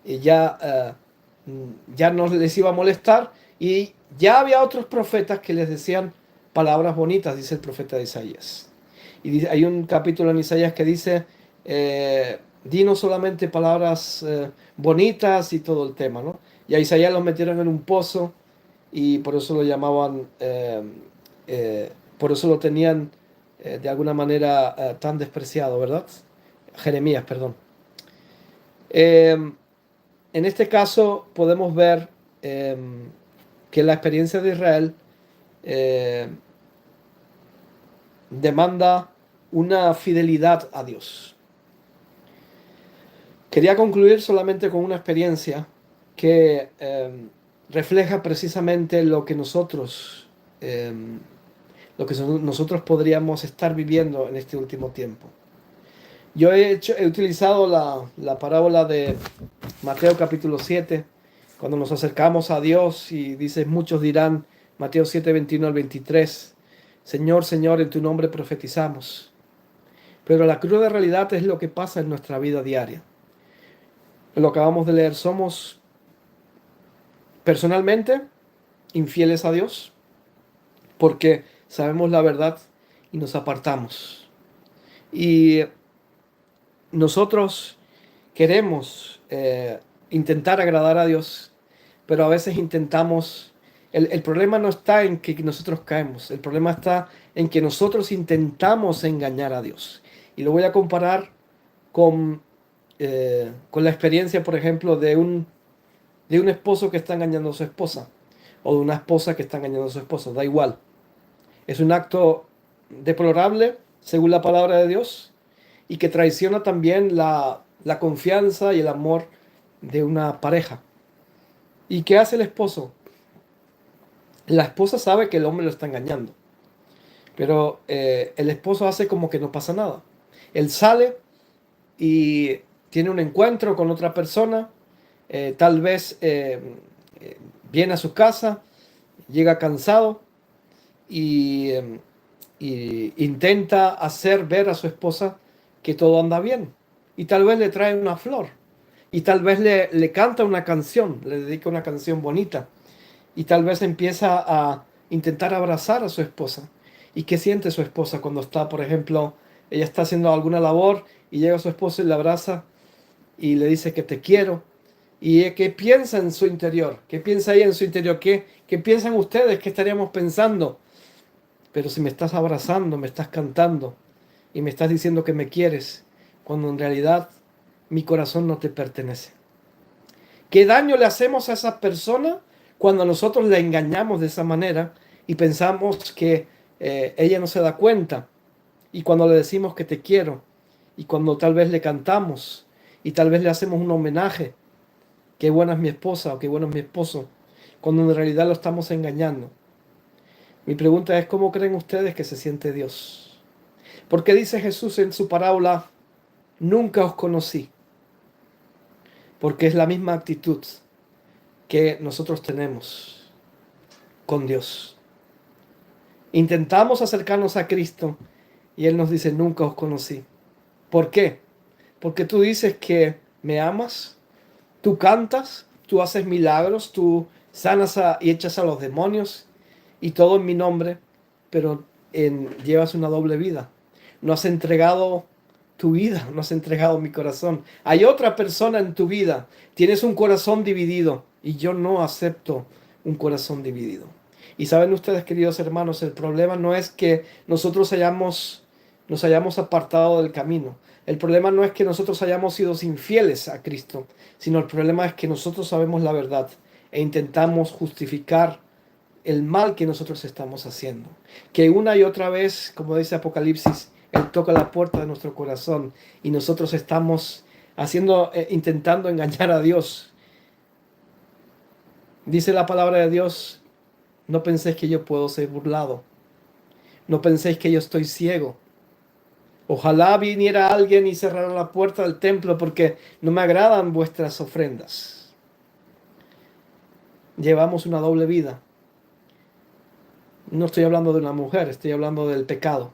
ya no les iba a molestar. Y ya había otros profetas que les decían palabras bonitas, dice el profeta de Isaías. Y hay un capítulo en Isaías que dice, dinos solamente palabras bonitas y todo el tema, ¿no? Y a Isaías lo metieron en un pozo y por eso lo llamaban, por eso lo tenían de alguna manera tan despreciado, ¿verdad? Jeremías, perdón. En este caso podemos ver que la experiencia de Israel eh, demanda una fidelidad a Dios. Quería concluir solamente con una experiencia que refleja precisamente eh, lo que nosotros podríamos estar viviendo en este último tiempo. Yo he utilizado la parábola de Mateo capítulo 7, cuando nos acercamos a Dios y dice, muchos dirán, Mateo 7, 21 al 23, Señor, Señor, en tu nombre profetizamos. Pero la cruda realidad es lo que pasa en nuestra vida diaria. Lo acabamos de leer, somos personalmente infieles a Dios porque sabemos la verdad y nos apartamos. Y nosotros queremos intentar agradar a Dios, pero a veces intentamos, el problema no está en que nosotros caemos, el problema está en que nosotros intentamos engañar a Dios. Y lo voy a comparar con la experiencia, por ejemplo, de un esposo que está engañando a su esposa, o de una esposa que está engañando a su esposo, da igual. Es un acto deplorable, según la palabra de Dios, y que traiciona también la confianza y el amor de una pareja. ¿Y qué hace el esposo? La esposa sabe que el hombre lo está engañando, pero el esposo hace como que no pasa nada. Él sale y tiene un encuentro con otra persona, tal vez viene a su casa, llega cansado y intenta hacer ver a su esposa que todo anda bien. Y tal vez le trae una flor. Y tal vez le canta una canción, le dedica una canción bonita. Y tal vez empieza a intentar abrazar a su esposa. ¿Y qué siente su esposa cuando está, por ejemplo, ella está haciendo alguna labor y llega su esposo y la abraza y le dice que te quiero? ¿Y qué piensa en su interior? ¿Qué piensa ella en su interior? ¿Qué piensan ustedes? ¿Qué estaríamos pensando? Pero si me estás abrazando, me estás cantando y me estás diciendo que me quieres, cuando en realidad mi corazón no te pertenece. ¿Qué daño le hacemos a esa persona cuando nosotros la engañamos de esa manera y pensamos que ella no se da cuenta? Y cuando le decimos que te quiero, y cuando tal vez le cantamos, y tal vez le hacemos un homenaje. Qué buena es mi esposa o qué bueno es mi esposo, cuando en realidad lo estamos engañando. Mi pregunta es, ¿cómo creen ustedes que se siente Dios? ¿Por qué dice Jesús en su parábola, nunca os conocí? Porque es la misma actitud que nosotros tenemos con Dios. Intentamos acercarnos a Cristo y Él nos dice, nunca os conocí. ¿Por qué? Porque tú dices que me amas, tú cantas, tú haces milagros, tú sanas y echas a los demonios y todo en mi nombre, pero llevas una doble vida. No has entregado tu vida, no has entregado mi corazón. Hay otra persona en tu vida, tienes un corazón dividido y yo no acepto un corazón dividido. Y saben ustedes, queridos hermanos, el problema no es que nosotros nos hayamos apartado del camino. El problema no es que nosotros hayamos sido infieles a Cristo, sino el problema es que nosotros sabemos la verdad e intentamos justificar el mal que nosotros estamos haciendo. Que una y otra vez, como dice Apocalipsis, Él toca la puerta de nuestro corazón y nosotros estamos intentando engañar a Dios. Dice la palabra de Dios, no penséis que yo puedo ser burlado, no penséis que yo estoy ciego. Ojalá viniera alguien y cerrara la puerta del templo porque no me agradan vuestras ofrendas. Llevamos una doble vida. No estoy hablando de una mujer, estoy hablando del pecado.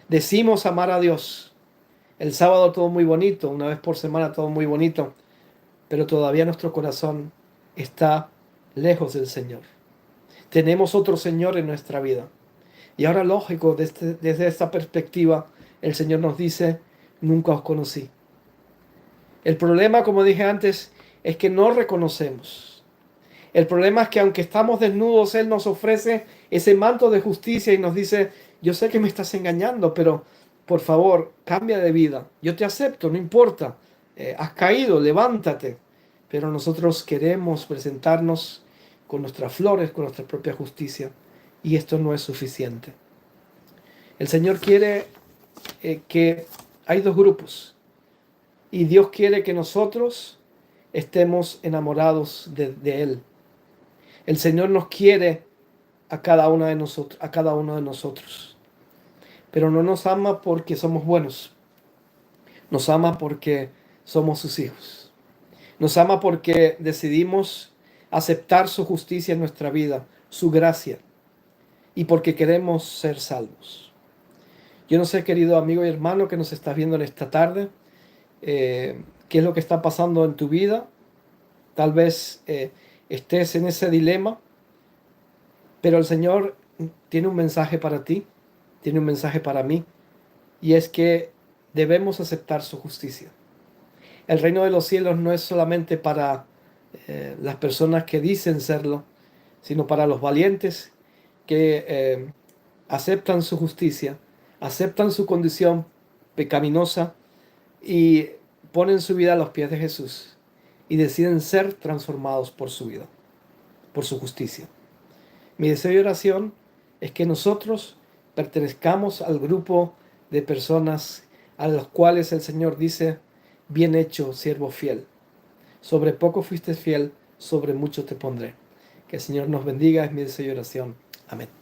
Decimos amar a Dios. El sábado todo muy bonito, una vez por semana todo muy bonito, pero todavía nuestro corazón está lejos del Señor. Tenemos otro Señor en nuestra vida. Y ahora, lógico, desde esta perspectiva, el Señor nos dice, nunca os conocí. El problema, como dije antes, es que no reconocemos. El problema es que aunque estamos desnudos, Él nos ofrece ese manto de justicia y nos dice, yo sé que me estás engañando, pero por favor, cambia de vida. Yo te acepto, no importa. Has caído, levántate. Pero nosotros queremos presentarnos con nuestras flores, con nuestra propia justicia. Y esto no es suficiente. El Señor quiere que hay dos grupos. Y Dios quiere que nosotros estemos enamorados de Él. El Señor nos quiere a cada uno de nosotros, a cada uno de nosotros. Pero no nos ama porque somos buenos. Nos ama porque somos sus hijos. Nos ama porque decidimos aceptar su justicia en nuestra vida, su gracia, y porque queremos ser salvos. Yo no sé, querido amigo y hermano que nos estás viendo en esta tarde, qué es lo que está pasando en tu vida. Tal vez estés en ese dilema, pero el Señor tiene un mensaje para ti, tiene un mensaje para mí, y es que debemos aceptar su justicia. El reino de los cielos no es solamente para las personas que dicen serlo, sino para los valientes que aceptan su justicia, aceptan su condición pecaminosa y ponen su vida a los pies de Jesús y deciden ser transformados por su vida, por su justicia. Mi deseo y oración es que nosotros pertenezcamos al grupo de personas a las cuales el Señor dice, bien hecho, siervo fiel. Sobre poco fuiste fiel, sobre mucho te pondré. Que el Señor nos bendiga, es mi deseo y oración. Amén.